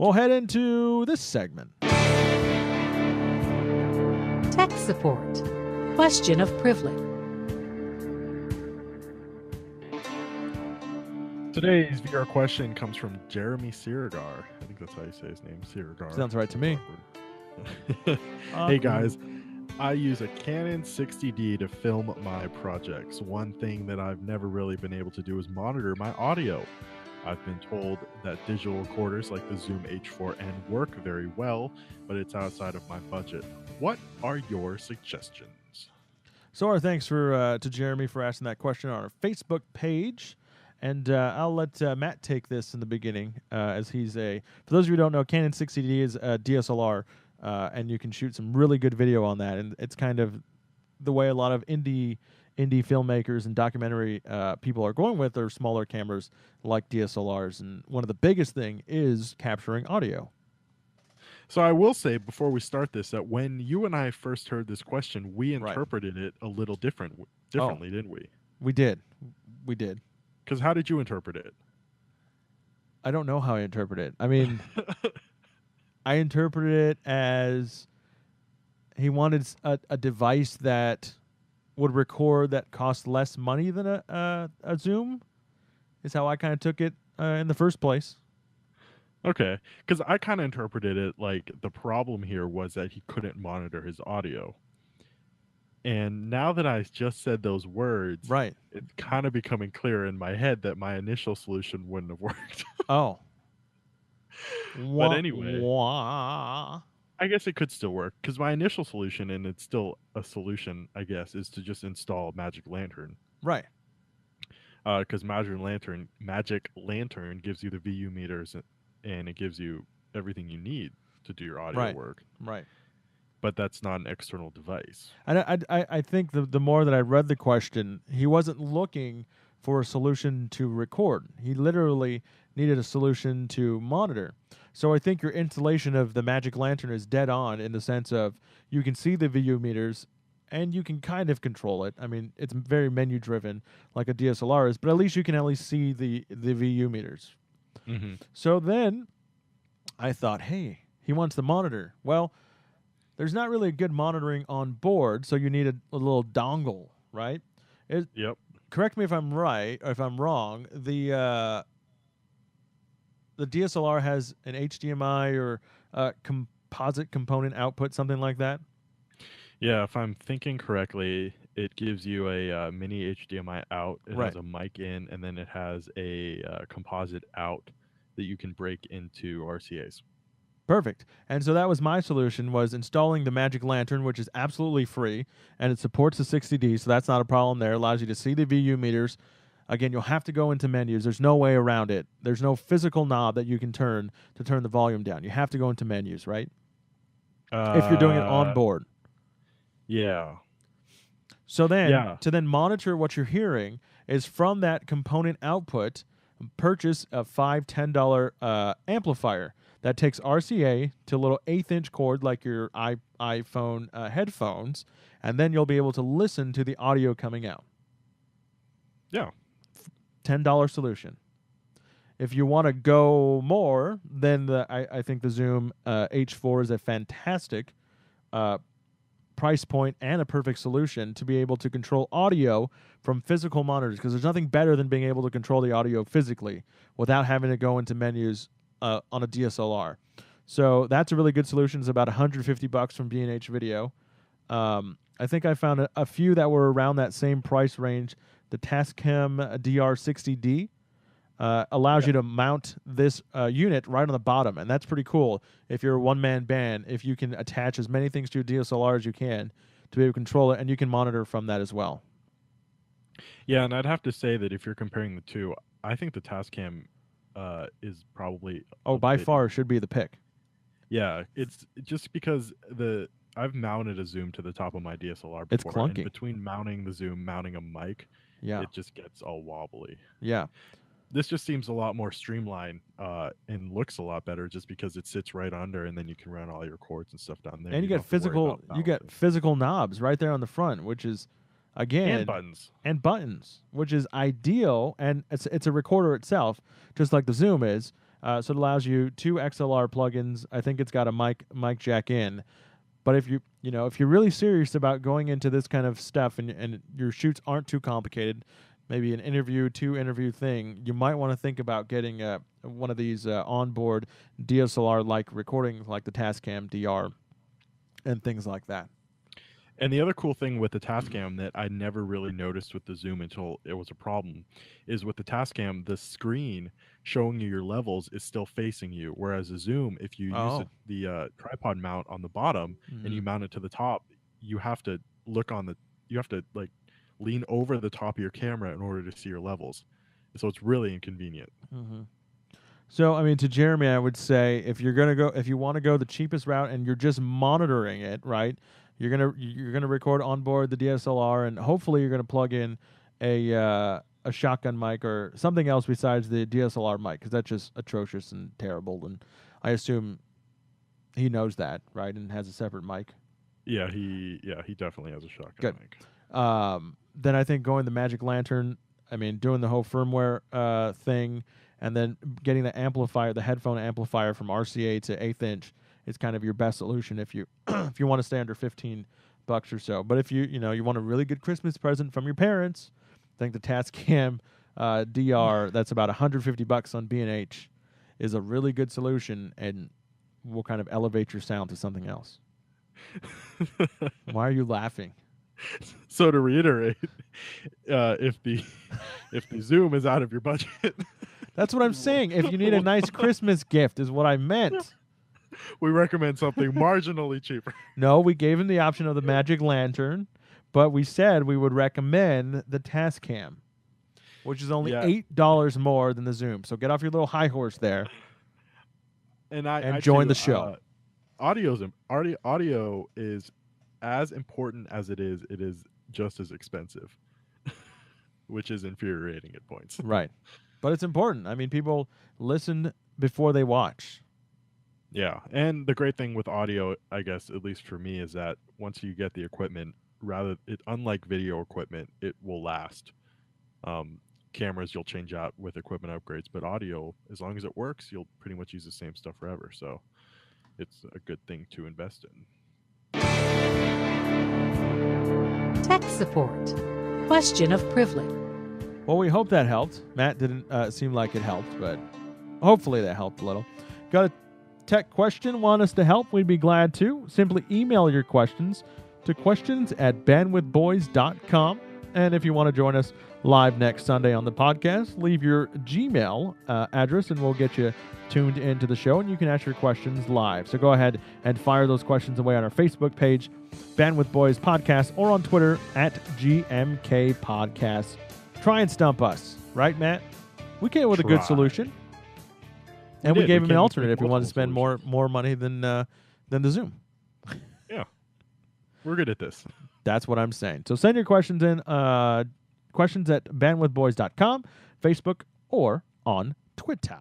we'll head into this segment. Tech support. Question of privilege. Today's VR question comes from Jeremy Sirigar. I think that's how you say his name, Sirigar. Sounds right to me. Hey guys, I use a Canon 60D to film my projects. One thing that I've never really been able to do is monitor my audio. I've been told that digital recorders like the Zoom H4n work very well, but it's outside of my budget. What are your suggestions? So our thanks to Jeremy for asking that question on our Facebook page. And I'll let Matt take this in the beginning, as he's for those of you who don't know, Canon 60D is a DSLR, and you can shoot some really good video on that. And it's kind of the way a lot of indie filmmakers and documentary people are going with their smaller cameras like DSLRs. And one of the biggest thing is capturing audio. So I will say before we start this that when you and I first heard this question, we interpreted it a little differently, didn't we? We did. Because how did you interpret it? I don't know how I interpret it. I mean, I interpreted it as he wanted a device that would record that cost less money than a Zoom, is how I kind of took it in the first place. Okay, because I kind of interpreted it like the problem here was that he couldn't monitor his audio. And now that I just said those words, right, it's kind of becoming clear in my head that my initial solution wouldn't have worked. Oh. But anyway, I guess it could still work because my initial solution, and it's still a solution, I guess, is to just install Magic Lantern. Right. Because Magic Lantern gives you the VU meters and it gives you everything you need to do your audio work. Right. But that's not an external device. And I think the more that I read the question, he wasn't looking for a solution to record. He literally needed a solution to monitor. So I think your installation of the Magic Lantern is dead on in the sense of you can see the VU meters and you can kind of control it. I mean, it's very menu driven like a DSLR is, but at least you can see the VU meters. Mm-hmm. So then I thought, hey, he wants the monitor. Well, there's not really good monitoring on board, so you need a little dongle, right? Yep. Correct me if I'm right or if I'm wrong. The DSLR has an HDMI or composite component output, something like that. Yeah, if I'm thinking correctly, it gives you a mini HDMI out. It has a mic in, and then it has a composite out that you can break into RCAs. Perfect. And so that was my solution, was installing the Magic Lantern, which is absolutely free, and it supports the 60D, so that's not a problem there. It allows you to see the VU meters. Again, you'll have to go into menus. There's no way around it. There's no physical knob that you can turn to turn the volume down. You have to go into menus, right? If you're doing it on board. Yeah. So then, to then monitor what you're hearing is from that component output, purchase a $5, $10 amplifier that takes RCA to a little 1/8-inch cord like your iPhone headphones, and then you'll be able to listen to the audio coming out. Yeah. $10 solution. If you want to go more, then I think the Zoom H4 is a fantastic price point and a perfect solution to be able to control audio from physical monitors, because there's nothing better than being able to control the audio physically without having to go into menus on a DSLR. So that's a really good solution. It's about $150 from B&H Video. I think I found a few that were around that same price range. The Tascam DR60D allows you to mount this unit right on the bottom, and that's pretty cool. If you're a one-man band, if you can attach as many things to your DSLR as you can to be able to control it, and you can monitor from that as well. Yeah, and I'd have to say that if you're comparing the two, I think the Tascam is probably by far should be the pick. Yeah, it's just because I've mounted a Zoom to the top of my DSLR before. It's clunky. And between mounting the Zoom, mounting a mic, it just gets all wobbly. Yeah. This just seems a lot more streamlined and looks a lot better just because it sits right under, and then you can run all your cords and stuff down there. And you get physical knobs right there on the front, which is again and buttons, which is ideal, and it's a recorder itself, just like the Zoom is. So it allows you 2 XLR plugins. I think it's got a mic jack in. But if if you're really serious about going into this kind of stuff and your shoots aren't too complicated, maybe an interview, 2-interview thing, you might want to think about getting one of these onboard DSLR-like recordings like the Tascam DR and things like that. And the other cool thing with the Tascam that I never really noticed with the Zoom until it was a problem is with the Tascam, the screen showing you your levels is still facing you. Whereas the Zoom, if you use the tripod mount on the bottom and you mount it to the top, you have to you have to like lean over the top of your camera in order to see your levels. So it's really inconvenient. So, I mean, to Jeremy, I would say if you want to go the cheapest route and you're just monitoring it, right? You're gonna record on board the DSLR, and hopefully you're gonna plug in a shotgun mic or something else besides the DSLR mic, because that's just atrocious and terrible. And I assume he knows that, right, and has a separate mic. Yeah, he definitely has a shotgun mic. Then I think going the Magic Lantern, I mean, doing the whole firmware thing, and then getting the amplifier, the headphone amplifier from RCA to 1/8 inch. It's kind of your best solution if you if you want to stay under $15 or so. But if you want a really good Christmas present from your parents, I think the Tascam DR that's about $150 on B&H is a really good solution, and will kind of elevate your sound to something else. Why are you laughing? So to reiterate, if the Zoom is out of your budget, that's what I'm saying. If you need a nice Christmas gift, is what I meant. We recommend something marginally cheaper. No, we gave him the option of the Magic Lantern, but we said we would recommend the Tascam, which is only $8 more than the Zoom. So get off your little high horse there and join the show. Audio is as important as it is just as expensive, which is infuriating at points. Right. But it's important. I mean, people listen before they watch. Yeah, and the great thing with audio, I guess, at least for me, is that once you get the equipment, unlike video equipment, it will last. Cameras you'll change out with equipment upgrades, but audio, as long as it works, you'll pretty much use the same stuff forever. So it's a good thing to invest in. Tech support. Question of privilege. Well, we hope that helped. Matt didn't seem like it helped, but hopefully that helped a little. Got a tech question, want us to help? We'd be glad to. Simply email your questions to questions@bandwidthboys.com. And if you want to join us live next Sunday on the podcast, leave your Gmail address and we'll get you tuned into the show and you can ask your questions live. So go ahead and fire those questions away on our Facebook page, Bandwidth Boys Podcast, or on Twitter @GMK Podcast. Try and stump us, right, Matt? We came up with a good solution. And we gave him an alternate if he wanted to spend more money than the Zoom. Yeah. We're good at this. That's what I'm saying. So send your questions in, questions@bandwidthboys.com, Facebook, or on Twitter.